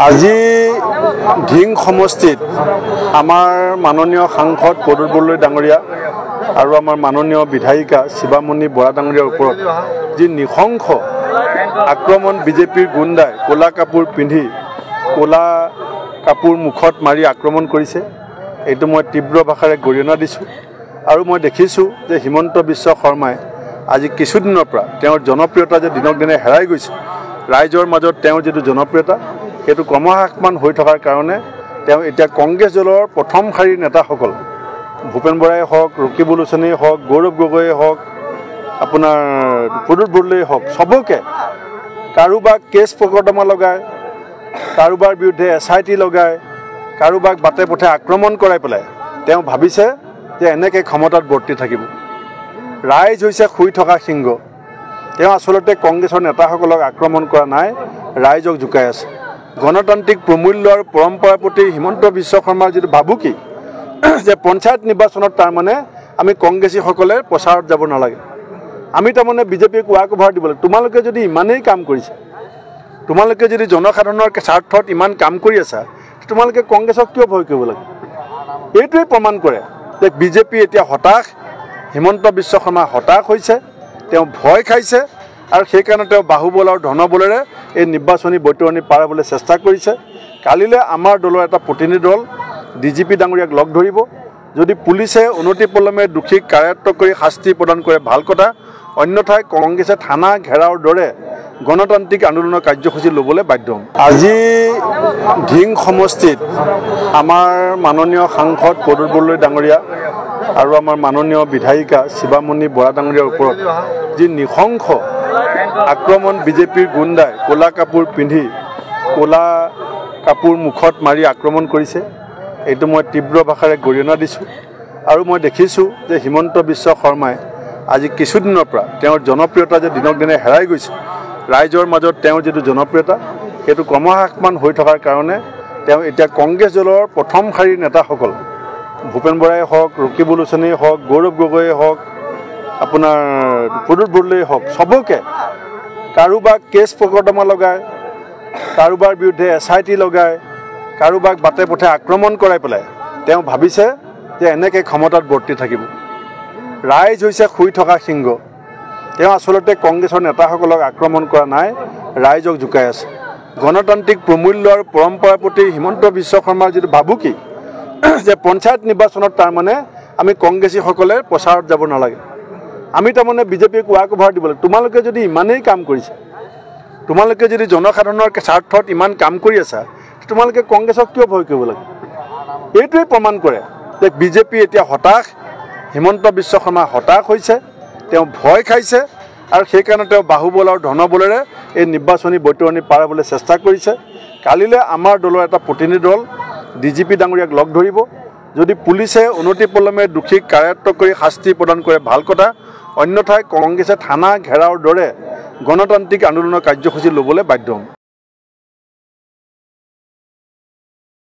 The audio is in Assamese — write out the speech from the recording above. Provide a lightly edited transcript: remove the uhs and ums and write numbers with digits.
আজি ঢিং সমষ্টিত আমাৰ মাননীয় সাংসদ প্ৰদ্যুৎ বৰদলৈ ডাঙৰীয়া আৰু আমাৰ মাননীয় বিধায়িকা শিৱামণি বৰা ডাঙৰীয়াৰ ওপৰত যি নিশংস আক্ৰমণ বিজেপিৰ গুণ্ডাই ক'লা কাপোৰ পিন্ধি ক'লা কাপোৰ মুখত মাৰি আক্ৰমণ কৰিছে। এইটো মই তীব্ৰ ভাষাৰে গৰিহণা দিছোঁ আৰু মই দেখিছোঁ যে হিমন্ত বিশ্ব শৰ্মাই আজি কিছুদিনৰ পৰা তেওঁৰ জনপ্ৰিয়তা যে দিনক দিনে হেৰাই গৈছে। ৰাইজৰ মাজত তেওঁৰ যিটো জনপ্ৰিয়তা সেইটো ক্ৰমহ্ৰাসমান হৈ থকাৰ কাৰণে তেওঁ এতিয়া কংগ্ৰেছ দলৰ প্ৰথম শাৰীৰ নেতাসকল ভূপেন বৰাই হওক, ৰকিবুল হুছেইনেই হওক, গৌৰৱ গগৈয়ে হওক, আপোনাৰ প্ৰদ্যুৎ বৰদলৈয়ে হওক, চবকে কাৰোবাক কেছ পকৰ্দমা লগায়, কাৰোবাৰ বিৰুদ্ধে SIT লগায়, কাৰোবাক বাটে পথে আক্ৰমণ কৰাই পেলাই তেওঁ ভাবিছে যে এনেকৈ ক্ষমতাত বৰ্তি থাকিব। ৰাইজ হৈছে শুই থকা সিংহ। তেওঁ আচলতে কংগ্ৰেছৰ নেতাসকলক আক্ৰমণ কৰা নাই, ৰাইজক জোকাই আছে। গণতান্ত্ৰিক প্ৰমূল্য আৰু পৰম্পৰাৰ প্ৰতি হিমন্ত বিশ্ব শৰ্মাৰ যিটো ভাবুকি যে পঞ্চায়ত নিৰ্বাচনত তাৰমানে আমি কংগ্ৰেছীসকলে প্ৰচাৰত যাব নালাগে, আমি তাৰমানে বিজেপিক ৱাক অভাৰ দিব লাগে। তোমালোকে যদি ইমানেই কাম কৰিছা, তোমালোকে যদি জনসাধাৰণৰ স্বাৰ্থত ইমান কাম কৰি আছা, তোমালোকে কংগ্ৰেছক কিয় ভয় কৰিব লাগে? এইটোৱে প্ৰমাণ কৰে যে বিজেপি এতিয়া হতাশ, হিমন্ত বিশ্ব শৰ্মা হতাশ হৈছে, তেওঁ ভয় খাইছে আৰু সেইকাৰণে তেওঁ বাহুবল আৰু ধনবলেৰে এই নিৰ্বাচনী বৈতৰণি পাৰ হ'বলৈ চেষ্টা কৰিছে। কালিলৈ আমাৰ দলৰ এটা প্ৰতিনিধি দল DGP ডাঙৰীয়াক লগ ধৰিব। যদি পুলিচে অনতিপলমে দোষীক কাৰায়ত্ব কৰি শাস্তি প্ৰদান কৰে ভাল কথা, অন্যথাই কংগ্ৰেছে থানা ঘেৰাওৰ দৰে গণতান্ত্ৰিক আন্দোলনৰ কাৰ্যসূচী ল'বলৈ বাধ্য হ'ম। আজি ঢিং সমষ্টিত আমাৰ মাননীয় সাংসদ প্ৰদ্যুৎ বৰদলৈ ডাঙৰীয়া আৰু আমাৰ মাননীয় বিধায়িকা শিৱামণি বৰা ডাঙৰীয়াৰ ওপৰত যি নিশংস আক্ৰমণ বিজেপিৰ গুণ্ডাই ক'লা কাপোৰ পিন্ধি ক'লা কাপোৰ মুখত মাৰি আক্ৰমণ কৰিছে। এইটো মই তীব্ৰ ভাষাৰে গৰিহণা দিছোঁ আৰু মই দেখিছোঁ যে হিমন্ত বিশ্ব শৰ্মাই আজি কিছুদিনৰ পৰা তেওঁৰ জনপ্ৰিয়তা যে দিনক দিনে হেৰাই গৈছে। ৰাইজৰ মাজত তেওঁৰ যিটো জনপ্ৰিয়তা সেইটো ক্ৰমহ্ৰাসমান হৈ থকাৰ কাৰণে তেওঁ এতিয়া কংগ্ৰেছ দলৰ প্ৰথম শাৰীৰ নেতাসকল ভূপেন বৰাই হওক, ৰকিবুল হুছেইনেই হওক, গৌৰৱ গগৈয়ে হওক, আপোনাৰ প্ৰদ্যুৎ বৰদলৈয়ে হওক, চবকে কাৰোবাক কেছ পকৰ্দমা লগায়, কাৰোবাৰ বিৰুদ্ধে SIT লগায়, কাৰোবাক বাটে পথে আক্ৰমণ কৰাই পেলাই তেওঁ ভাবিছে যে এনেকৈ ক্ষমতাত বৰ্তি থাকিব। ৰাইজ হৈছে শুই থকা সিংহ। তেওঁ আচলতে কংগ্ৰেছৰ নেতাসকলক আক্ৰমণ কৰা নাই, ৰাইজক জোকাই আছে। গণতান্ত্ৰিক প্ৰমূল্য আৰু পৰম্পৰাৰ প্ৰতি হিমন্ত বিশ্ব শৰ্মাৰ যিটো ভাবুকি যে পঞ্চায়ত নিৰ্বাচনত তাৰমানে আমি কংগ্ৰেছীসকলে প্ৰচাৰত যাব নালাগে, আমি তাৰমানে বিজেপিক ৱাক অভাৰ দিব লাগে। তোমালোকে যদি ইমানেই কাম কৰিছা, তোমালোকে যদি জনসাধাৰণৰ স্বাৰ্থত ইমান কাম কৰি আছা, তোমালোকে কংগ্ৰেছক কিয় ভয় কৰিব লাগে? এইটোৱে প্ৰমাণ কৰে যে বিজেপি এতিয়া হতাশ, হিমন্ত বিশ্ব শৰ্মা হতাশ হৈছে, তেওঁ ভয় খাইছে আৰু সেইকাৰণে তেওঁ বাহুবল আৰু ধনবলেৰে এই নিৰ্বাচনী বৈতৰণি পাৰ হ'বলৈ চেষ্টা কৰিছে। কালিলৈ আমাৰ দলৰ এটা প্ৰতিনিধি দল DGP ডাঙৰীয়াক লগ ধৰিব। যদি পুলিচে অনতিপলমে দোষীক কাৰায়ত্ব কৰি শাস্তি প্ৰদান কৰে ভাল কথা, অন্যথাই কংগ্ৰেছে থানা ঘেৰাওৰ দৰে গণতান্ত্ৰিক আন্দোলনৰ কাৰ্যসূচী ল'বলৈ বাধ্য হ'ম।